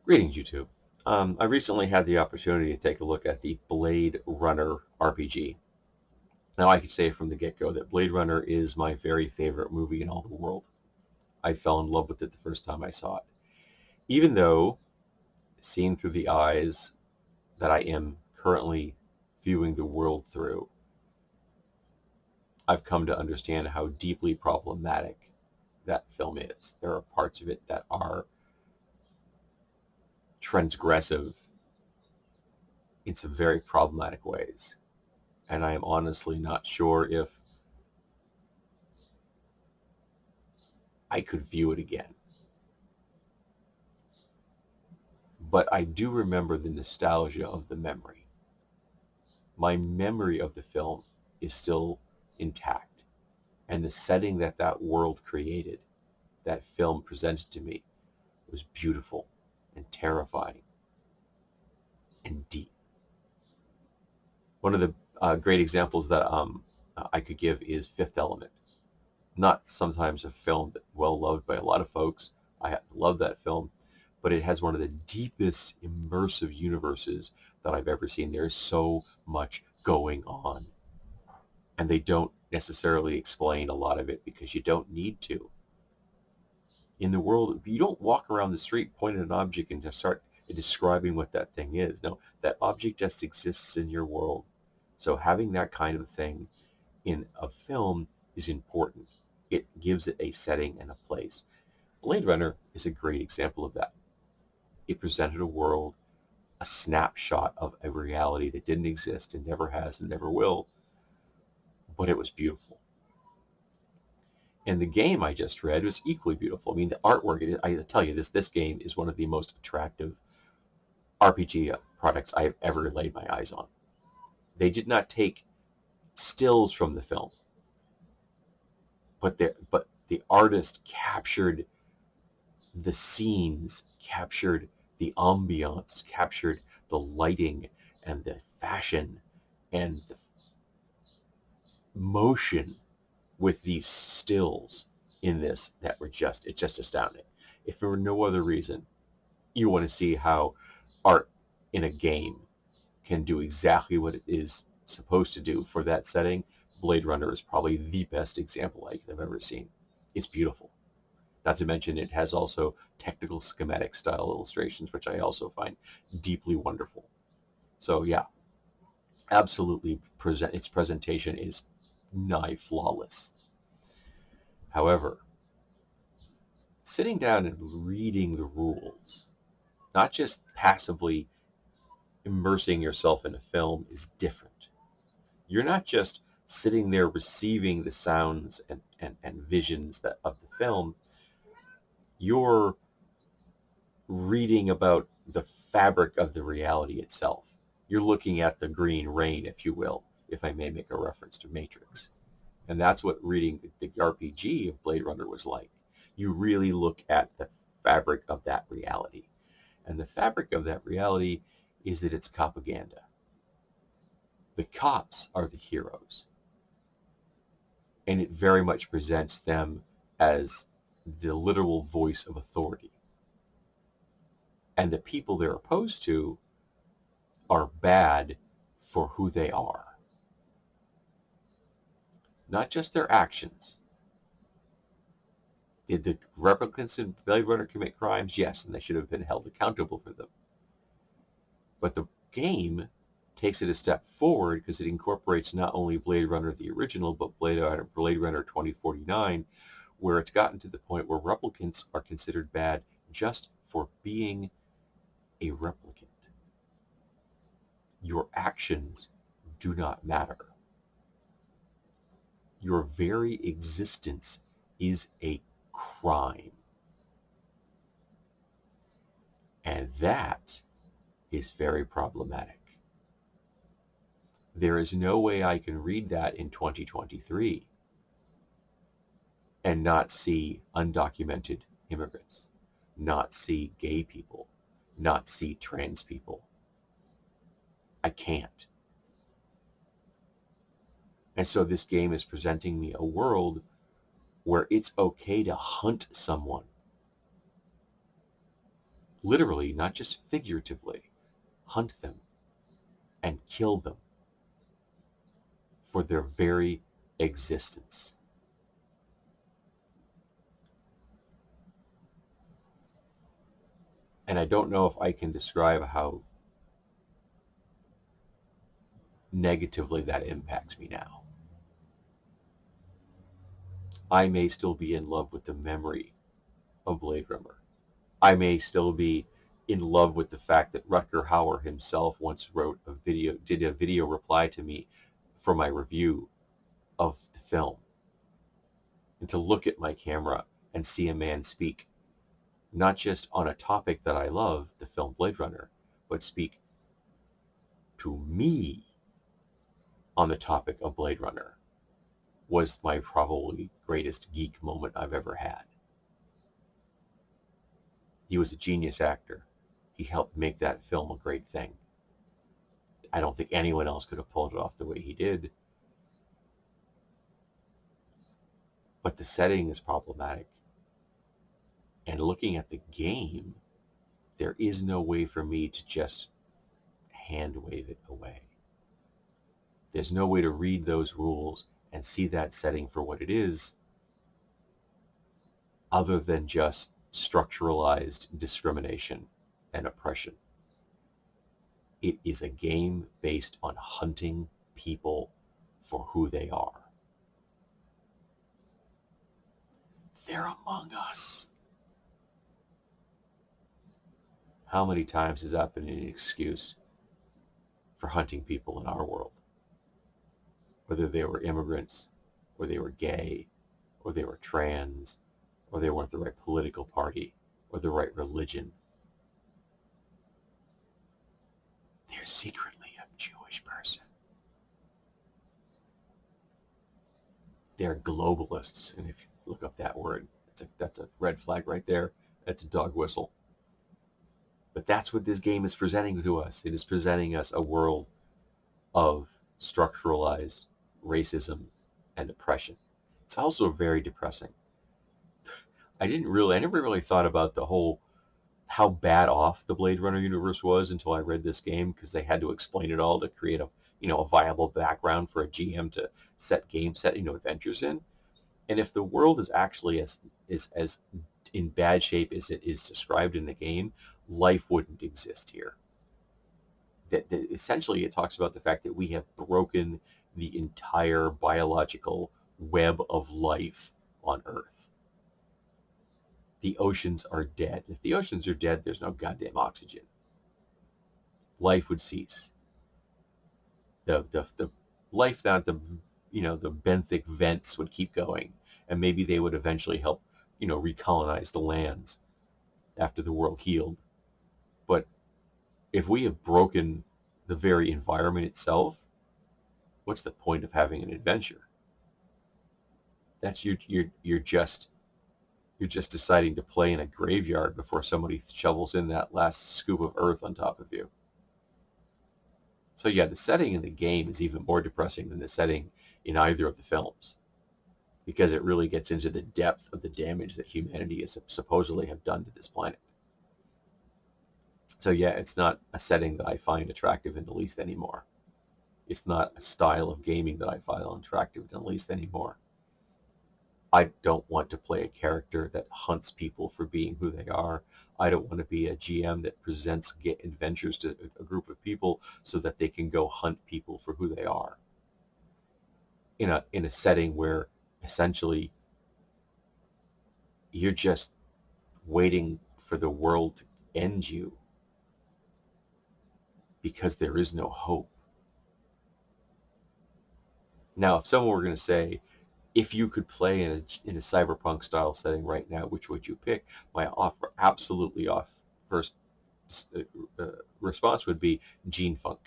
Greetings, YouTube. I recently had the opportunity to take a look at the Blade Runner RPG. Now, I could say from the get-go that Blade Runner is my very favorite movie in all the world. I fell in love with it the first time I saw it. Even though, seen through the eyes that I am currently viewing the world through, I've come to understand how deeply problematic that film is. There are parts of it that are transgressive in some very problematic ways. And I am honestly not sure if I could view it again. But I do remember the nostalgia of the memory. My memory of the film is still intact. And the setting that that world created, that film presented to me, was beautiful and terrifying and deep. One of the great examples that I could give is Fifth Element. Not sometimes a film that well loved by a lot of folks. I love that film, but it has one of the deepest immersive universes that I've ever seen. There's so much going on, and they don't necessarily explain a lot of it because you don't need to. In the world, you don't walk around the street, point at an object, and just start describing what that thing is. No, that object just exists in your world. So having that kind of thing in a film is important. It gives it a setting and a place. Blade Runner is a great example of that. It presented a world, a snapshot of a reality that didn't exist and never has and never will, but it was beautiful. And the game I just read was equally beautiful. I mean, the artwork, I tell you, this game is one of the most attractive RPG products I have ever laid my eyes on. They did not take stills from the film, but the artist captured the scenes, captured the ambiance, captured the lighting and the fashion and the motion with these stills in this that were it's just astounding. If for no other reason, you want to see how art in a game can do exactly what it is supposed to do for that setting, Blade Runner is probably the best example I've ever seen. It's beautiful. Not to mention it has also technical schematic style illustrations, which I also find deeply wonderful. So yeah, absolutely its presentation is nigh flawless. However, sitting down and reading the rules, not just passively immersing yourself in a film, is different. You're not just sitting there receiving the sounds and visions of the film. You're reading about the fabric of the reality itself. You're looking at the green rain, if you will, if I may make a reference to Matrix. And that's what reading the RPG of Blade Runner was like. You really look at the fabric of that reality. And the fabric of that reality is that it's Copaganda. The cops are the heroes. And it very much presents them as the literal voice of authority. And the people they're opposed to are bad for who they are. Not just their actions. Did the replicants in Blade Runner commit crimes? Yes, and they should have been held accountable for them. But the game takes it a step forward because it incorporates not only Blade Runner the original, but Blade Runner 2049, where it's gotten to the point where replicants are considered bad just for being a replicant. Your actions do not matter. Your very existence is a crime. And that is very problematic. There is no way I can read that in 2023 and not see undocumented immigrants, not see gay people, not see trans people. I can't. And so this game is presenting me a world where it's okay to hunt someone literally, not just figuratively, hunt them and kill them for their very existence. And I don't know if I can describe how negatively that impacts me now. I may still be in love with the memory of Blade Runner. I may still be in love with the fact that Rutger Hauer himself once did a video reply to me for my review of the film. And to look at my camera and see a man speak not just on a topic that I love, the film Blade Runner, but speak to me on the topic of Blade Runner was my probably greatest geek moment I've ever had. He was a genius actor. He helped make that film a great thing. I don't think anyone else could have pulled it off the way he did. But the setting is problematic. And looking at the game, there is no way for me to just hand wave it away. There's no way to read those rules and see that setting for what it is other than just structuralized discrimination and oppression. It is a game based on hunting people for who they are. They're among us. How many times has that been an excuse for hunting people in our world? Whether they were immigrants, or they were gay, or they were trans, or they weren't the right political party, or the right religion. They're secretly a Jewish person. They're globalists. And if you look up that word, that's a red flag right there. That's a dog whistle. But that's what this game is presenting to us. It is presenting us a world of structuralized racism and oppression. It's also very depressing. I never really thought about how bad off the Blade Runner universe was until I read this game, because they had to explain it all to create a viable background for a GM to set adventures in. And if the world is actually as in bad shape as it is described in the game, life wouldn't exist here. That essentially it talks about the fact that we have broken the entire biological web of life on Earth. The oceans are dead. If the oceans are dead, there's no goddamn oxygen. Life would cease. The life that the benthic vents would keep going, and maybe they would eventually help recolonize the lands after the world healed. But if we have broken the very environment itself, what's the point of having an adventure? That's you're just deciding to play in a graveyard before somebody shovels in that last scoop of earth on top of you. So yeah, the setting in the game is even more depressing than the setting in either of the films, because it really gets into the depth of the damage that humanity is supposedly have done to this planet. So yeah, it's not a setting that I find attractive in the least anymore. It's not a style of gaming that I find attractive in the least anymore. I don't want to play a character that hunts people for being who they are. I don't want to be a GM that presents adventures to a group of people so that they can go hunt people for who they are. In a setting where essentially you're just waiting for the world to end you because there is no hope. Now, if someone were going to say, if you could play in a cyberpunk style setting right now, which would you pick? My first response would be Gene Funk.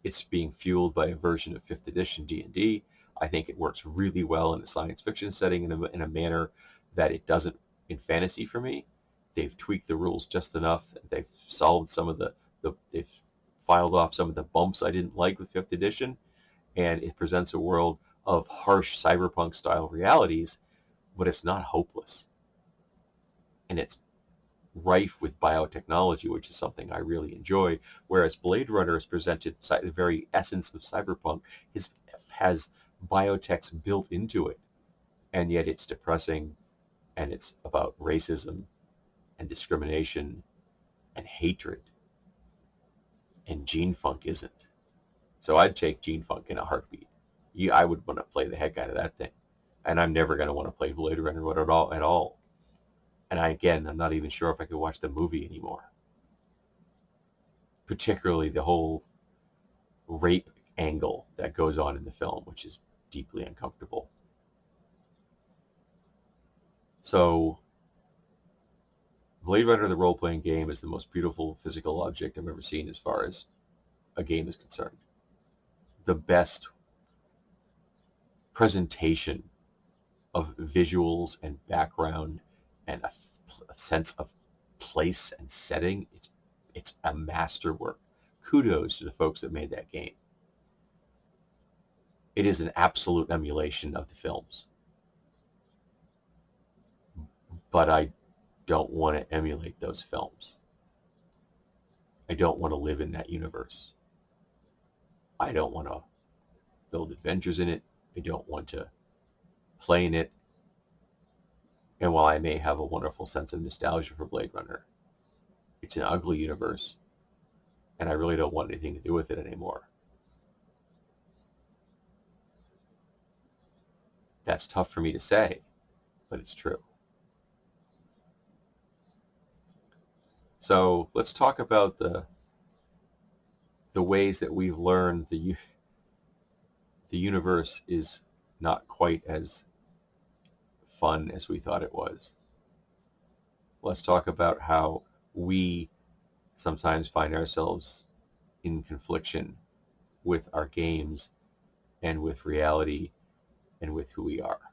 It's being fueled by a version of 5th edition D&D. I think it works really well in a science fiction setting in a manner that it doesn't in fantasy for me. They've tweaked the rules just enough. They've solved some of they've filed off some of the bumps I didn't like with 5th edition, and it presents a world of harsh cyberpunk style realities, but it's not hopeless. And it's rife with biotechnology, which is something I really enjoy, whereas Blade Runner is presented the very essence of cyberpunk has biotechs built into it, and yet it's depressing, and it's about racism and discrimination and hatred, and Gene Funk isn't. So I'd take Gene Funk in a heartbeat. I would want to play the heck out of that thing, and I'm never going to want to play Blade Runner at all. At all. And I'm not even sure if I could watch the movie anymore. Particularly the whole rape angle that goes on in the film, which is deeply uncomfortable. So Blade Runner, the role-playing game, is the most beautiful physical object I've ever seen as far as a game is concerned. The best presentation of visuals and background and a sense of place and setting. It's a masterwork. Kudos to the folks that made that game. It is an absolute emulation of the films. But I don't want to emulate those films. I don't want to live in that universe. I don't want to build adventures in it. I don't want to play in it. And while I may have a wonderful sense of nostalgia for Blade Runner, it's an ugly universe, and I really don't want anything to do with it anymore. That's tough for me to say, but it's true. So let's talk about the ways that we've learned the universe is not quite as fun as we thought it was. Let's talk about how we sometimes find ourselves in confliction with our games and with reality and with who we are.